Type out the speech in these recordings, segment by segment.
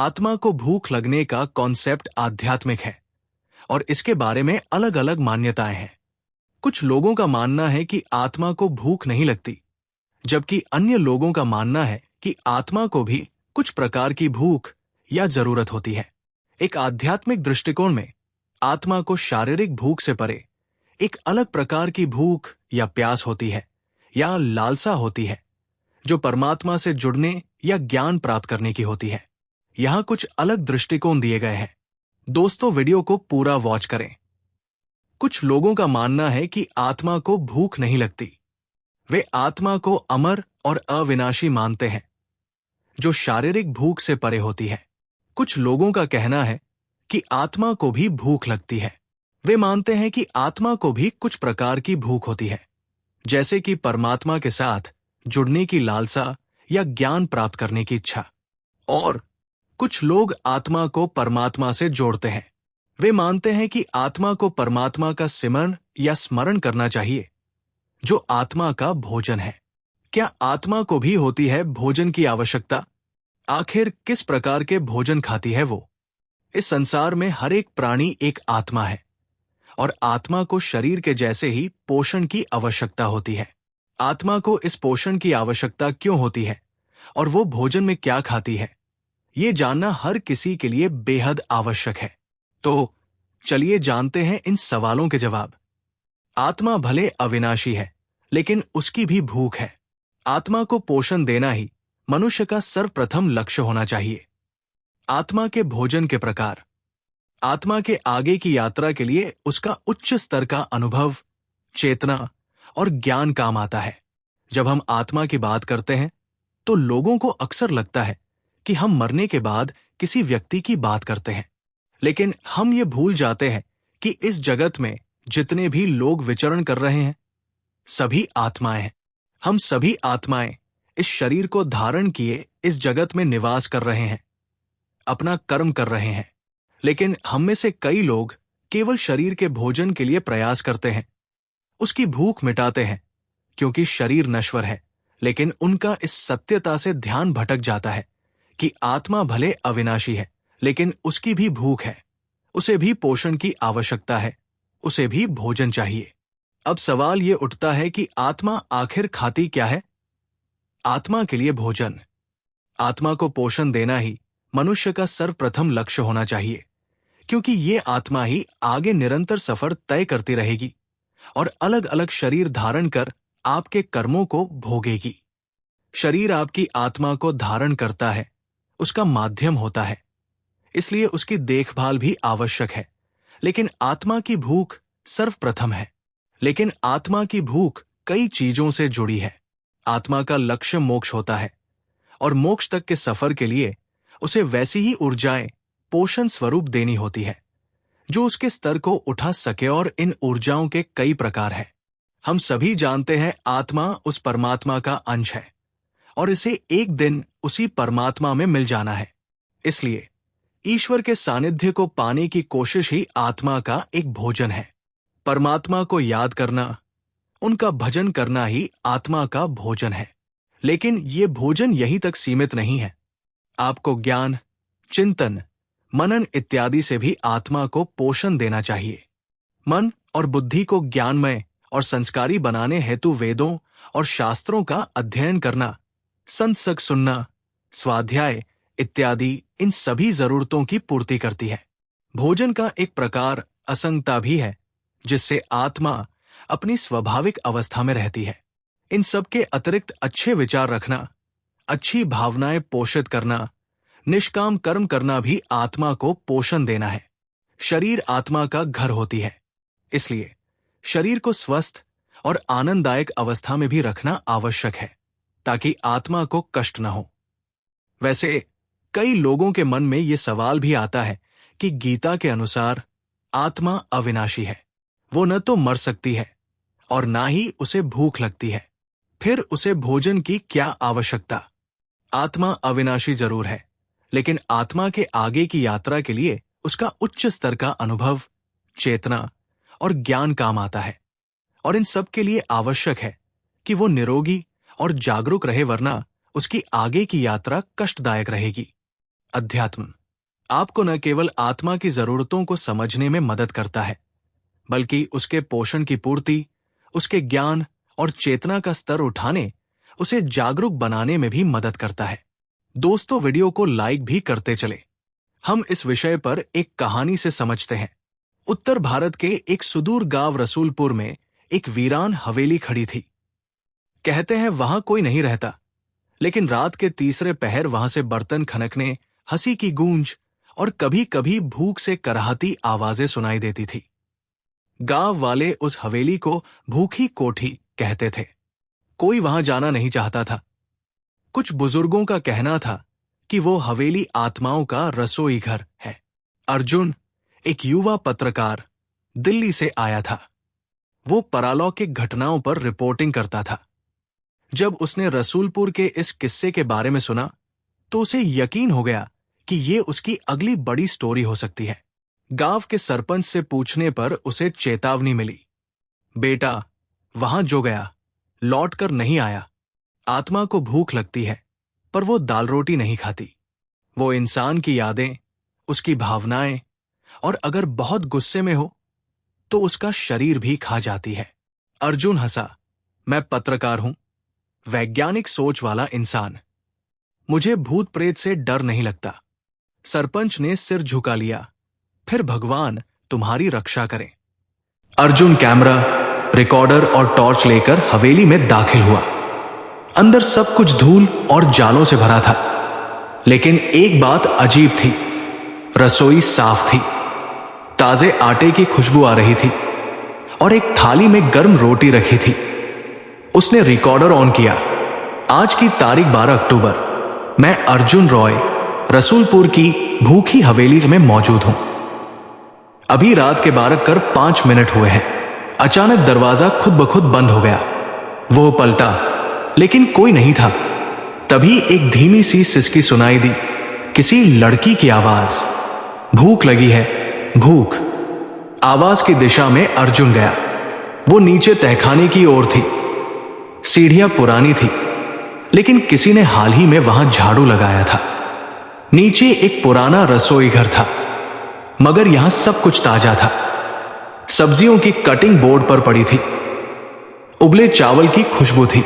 आत्मा को भूख लगने का कॉन्सेप्ट आध्यात्मिक है और इसके बारे में अलग अलग मान्यताएं हैं। कुछ लोगों का मानना है कि आत्मा को भूख नहीं लगती, जबकि अन्य लोगों का मानना है कि आत्मा को भी कुछ प्रकार की भूख या जरूरत होती है। एक आध्यात्मिक दृष्टिकोण में आत्मा को शारीरिक भूख से परे एक अलग प्रकार की भूख या प्यास होती है या लालसा होती है, जो परमात्मा से जुड़ने या ज्ञान प्राप्त करने की होती है। यहाँ कुछ अलग दृष्टिकोण दिए गए हैं। दोस्तों, वीडियो को पूरा वॉच करें। कुछ लोगों का मानना है कि आत्मा को भूख नहीं लगती। वे आत्मा को अमर और अविनाशी मानते हैं, जो शारीरिक भूख से परे होती है। कुछ लोगों का कहना है कि आत्मा को भी भूख लगती है। वे मानते हैं कि आत्मा को भी कुछ प्रकार की भूख होती है, जैसे कि परमात्मा के साथ जुड़ने की लालसा या ज्ञान प्राप्त करने की इच्छा। और कुछ लोग आत्मा को परमात्मा से जोड़ते हैं। वे मानते हैं कि आत्मा को परमात्मा का सिमरन या स्मरण करना चाहिए, जो आत्मा का भोजन है। क्या आत्मा को भी होती है भोजन की आवश्यकता? आखिर किस प्रकार के भोजन खाती है वो? इस संसार में हर एक प्राणी एक आत्मा है और आत्मा को शरीर के जैसे ही पोषण की आवश्यकता होती है। आत्मा को इस पोषण की आवश्यकता क्यों होती है और वो भोजन में क्या खाती है, ये जानना हर किसी के लिए बेहद आवश्यक है। तो चलिए जानते हैं इन सवालों के जवाब। आत्मा भले अविनाशी है, लेकिन उसकी भी भूख है। आत्मा को पोषण देना ही मनुष्य का सर्वप्रथम लक्ष्य होना चाहिए। आत्मा के भोजन के प्रकार। आत्मा के आगे की यात्रा के लिए उसका उच्च स्तर का अनुभव, चेतना और ज्ञान काम आता है। जब हम आत्मा की बात करते हैं तो लोगों को अक्सर लगता है कि हम मरने के बाद किसी व्यक्ति की बात करते हैं, लेकिन हम ये भूल जाते हैं कि इस जगत में जितने भी लोग विचरण कर रहे हैं, सभी आत्माएं हैं। हम सभी आत्माएं इस शरीर को धारण किए इस जगत में निवास कर रहे हैं, अपना कर्म कर रहे हैं। लेकिन हम में से कई लोग केवल शरीर के भोजन के लिए प्रयास करते हैं, उसकी भूख मिटाते हैं, क्योंकि शरीर नश्वर है। लेकिन उनका इस सत्यता से ध्यान भटक जाता है कि आत्मा भले अविनाशी है, लेकिन उसकी भी भूख है, उसे भी पोषण की आवश्यकता है, उसे भी भोजन चाहिए। अब सवाल ये उठता है कि आत्मा आखिर खाती क्या है? आत्मा के लिए भोजन। आत्मा को पोषण देना ही मनुष्य का सर्वप्रथम लक्ष्य होना चाहिए, क्योंकि ये आत्मा ही आगे निरंतर सफर तय करती रहेगी और अलग अलग शरीर धारण कर आपके कर्मों को भोगेगी। शरीर आपकी आत्मा को धारण करता है, उसका माध्यम होता है, इसलिए उसकी देखभाल भी आवश्यक है। लेकिन आत्मा की भूख सर्वप्रथम है। लेकिन आत्मा की भूख कई चीजों से जुड़ी है। आत्मा का लक्ष्य मोक्ष होता है और मोक्ष तक के सफर के लिए उसे वैसी ही ऊर्जाएं पोषण स्वरूप देनी होती है जो उसके स्तर को उठा सके, और इन ऊर्जाओं के कई प्रकार हैं। हम सभी जानते हैं आत्मा उस परमात्मा का अंश है और इसे एक दिन उसी परमात्मा में मिल जाना है। इसलिए ईश्वर के सानिध्य को पाने की कोशिश ही आत्मा का एक भोजन है। परमात्मा को याद करना, उनका भजन करना ही आत्मा का भोजन है। लेकिन ये भोजन यहीं तक सीमित नहीं है। आपको ज्ञान, चिंतन, मनन इत्यादि से भी आत्मा को पोषण देना चाहिए। मन और बुद्धि को ज्ञानमय और संस्कारी बनाने हेतु वेदों और शास्त्रों का अध्ययन करना, संत सत्संग सुनना, स्वाध्याय इत्यादि इन सभी जरूरतों की पूर्ति करती है। भोजन का एक प्रकार असंगता भी है, जिससे आत्मा अपनी स्वाभाविक अवस्था में रहती है। इन सब के अतिरिक्त अच्छे विचार रखना, अच्छी भावनाएं पोषित करना, निष्काम कर्म करना भी आत्मा को पोषण देना है। शरीर आत्मा का घर होती है, इसलिए शरीर को स्वस्थ और आनंददायक अवस्था में भी रखना आवश्यक है, ताकि आत्मा को कष्ट न हो। वैसे कई लोगों के मन में ये सवाल भी आता है कि गीता के अनुसार आत्मा अविनाशी है, वो न तो मर सकती है और ना ही उसे भूख लगती है, फिर उसे भोजन की क्या आवश्यकता? आत्मा अविनाशी जरूर है, लेकिन आत्मा के आगे की यात्रा के लिए उसका उच्च स्तर का अनुभव, चेतना और ज्ञान काम आता है, और इन सब के लिए आवश्यक है कि वो निरोगी और जागरूक रहे, वरना उसकी आगे की यात्रा कष्टदायक रहेगी। अध्यात्म आपको न केवल आत्मा की जरूरतों को समझने में मदद करता है, बल्कि उसके पोषण की पूर्ति, उसके ज्ञान और चेतना का स्तर उठाने, उसे जागरूक बनाने में भी मदद करता है। दोस्तों, वीडियो को लाइक भी करते चले। हम इस विषय पर एक कहानी से समझते हैं। उत्तर भारत के एक सुदूर गांव रसूलपुर में एक वीरान हवेली खड़ी थी। कहते हैं वहां कोई नहीं रहता, लेकिन रात के तीसरे पहर वहां से बर्तन खनकने, हंसी की गूंज और कभी कभी भूख से कराहती आवाजें सुनाई देती थी। गांव वाले उस हवेली को भूखी कोठी कहते थे। कोई वहां जाना नहीं चाहता था। कुछ बुजुर्गों का कहना था कि वो हवेली आत्माओं का रसोई घर है। अर्जुन, एक युवा पत्रकार, दिल्ली से आया था। वो परालौकिक घटनाओं पर रिपोर्टिंग करता था। जब उसने रसूलपुर के इस किस्से के बारे में सुना, तो उसे यकीन हो गया कि ये उसकी अगली बड़ी स्टोरी हो सकती है। गांव के सरपंच से पूछने पर उसे चेतावनी मिली, बेटा, वहां जो गया लौट कर नहीं आया। आत्मा को भूख लगती है, पर वो दाल रोटी नहीं खाती। वो इंसान की यादें, उसकी भावनाएं, और अगर बहुत गुस्से में हो तो उसका शरीर भी खा जाती है। अर्जुन हंसा, मैं पत्रकार हूं, वैज्ञानिक सोच वाला इंसान। मुझे भूत प्रेत से डर नहीं लगता। सरपंच ने सिर झुका लिया, फिर भगवान तुम्हारी रक्षा करे। अर्जुन कैमरा, रिकॉर्डर और टॉर्च लेकर हवेली में दाखिल हुआ। अंदर सब कुछ धूल और जालों से भरा था, लेकिन एक बात अजीब थी। रसोई साफ थी, ताजे आटे की खुशबू आ रही थी और एक थाली में गर्म रोटी रखी थी। उसने रिकॉर्डर ऑन किया। आज की तारीख 12 अक्टूबर। मैं अर्जुन रॉय रसूलपुर की भूखी हवेली में मौजूद हूं। अभी रात के 12:05 हुए हैं। अचानक दरवाजा खुद ब खुद बंद हो गया। वो पलटा, लेकिन कोई नहीं था। तभी एक धीमी सी सिसकी सुनाई दी, किसी लड़की की आवाज। भूख लगी है, भूख। आवाज की दिशा में अर्जुन गया। वो नीचे तहखाने की ओर थी। सीढ़ियां पुरानी थी, लेकिन किसी ने हाल ही में वहां झाड़ू लगाया था। नीचे एक पुराना रसोई घर था, मगर यहां सब कुछ ताजा था। सब्जियों की कटिंग बोर्ड पर पड़ी थी, उबले चावल की खुशबू थी,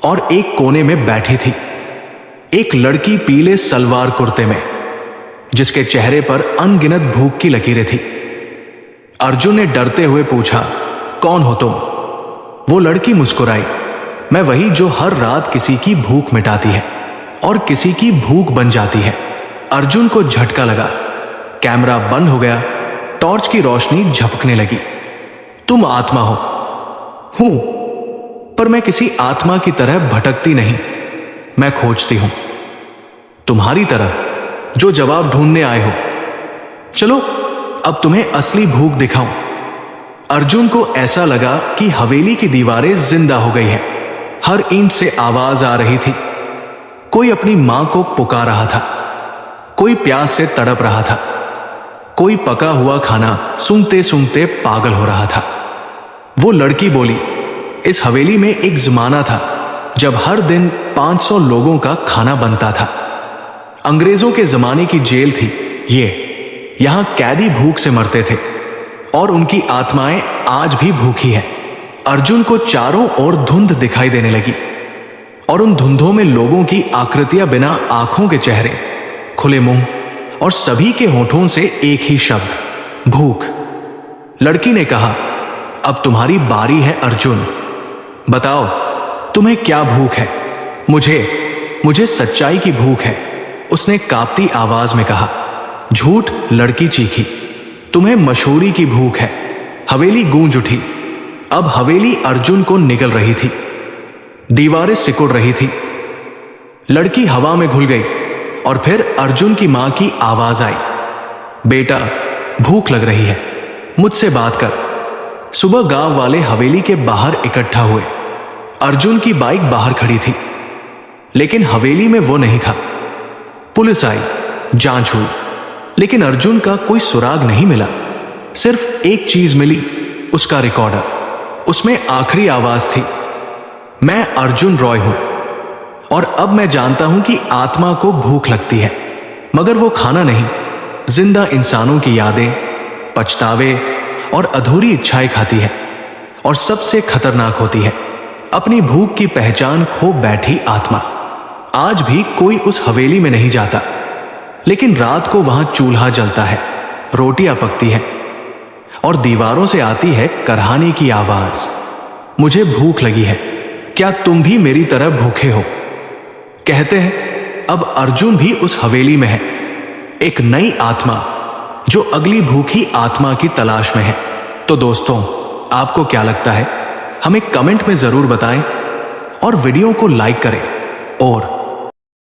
और एक कोने में बैठी थी एक लड़की पीले सलवार कुर्ते में, जिसके चेहरे पर अनगिनत भूख की लकीरें थी। अर्जुन ने डरते हुए पूछा, कौन हो तुम? वो लड़की मुस्कुराई, मैं वही जो हर रात किसी की भूख मिटाती है और किसी की भूख बन जाती है। अर्जुन को झटका लगा। कैमरा बंद हो गया, टॉर्च की रोशनी झपकने लगी। तुम आत्मा हो? हूं, पर मैं किसी आत्मा की तरह भटकती नहीं। मैं खोजती हूं, तुम्हारी तरह, जो जवाब ढूंढने आए हो। चलो अब तुम्हें असली भूख दिखाऊं। अर्जुन को ऐसा लगा कि हवेली की दीवारें जिंदा हो गई हैं। हर ईंट से आवाज आ रही थी। कोई अपनी मां को पुकार रहा था, कोई प्यास से तड़प रहा था, कोई पका हुआ खाना सूंघते सूंघते पागल हो रहा था। वो लड़की बोली, इस हवेली में एक जमाना था जब हर दिन 500 लोगों का खाना बनता था। अंग्रेजों के जमाने की जेल थी ये। यहां कैदी भूख से मरते थे और उनकी आत्माएं आज भी भूखी हैं। अर्जुन को चारों ओर धुंध दिखाई देने लगी, और उन धुंधों में लोगों की आकृतियां, बिना आंखों के चेहरे, खुले मुंह, और सभी के होठों से एक ही शब्द, भूख। लड़की ने कहा, अब तुम्हारी बारी है अर्जुन। बताओ तुम्हें क्या भूख है? मुझे सच्चाई की भूख है, उसने कांपती आवाज में कहा। झूठ, लड़की चीखी। तुम्हें मशहूरी की भूख है। हवेली गूंज उठी। अब हवेली अर्जुन को निगल रही थी। दीवारें सिकुड़ रही थी। लड़की हवा में घुल गई, और फिर अर्जुन की मां की आवाज आई, बेटा, भूख लग रही है, मुझसे बात कर। सुबह गांव वाले हवेली के बाहर इकट्ठा हुए। अर्जुन की बाइक बाहर खड़ी थी, लेकिन हवेली में वो नहीं था। पुलिस आई, जांच हुई, लेकिन अर्जुन का कोई सुराग नहीं मिला। सिर्फ एक चीज मिली, उसका रिकॉर्डर। उसमें आखिरी आवाज थी, मैं अर्जुन रॉय हूं, और अब मैं जानता हूं कि आत्मा को भूख लगती है, मगर वो खाना नहीं, जिंदा इंसानों की यादें, पछतावे और अधूरी इच्छाएं खाती है। और सबसे खतरनाक होती है अपनी भूख की पहचान खो बैठी आत्मा। आज भी कोई उस हवेली में नहीं जाता, लेकिन रात को वहां चूल्हा जलता है, रोटियां पकती हैं और दीवारों से आती है करहाने की आवाज, मुझे भूख लगी है, क्या तुम भी मेरी तरह भूखे हो? कहते हैं अब अर्जुन भी उस हवेली में है, एक नई आत्मा जो अगली भूखी आत्मा की तलाश में है। तो दोस्तों, आपको क्या लगता है? हमें कमेंट में जरूर बताएं और वीडियो को लाइक करें और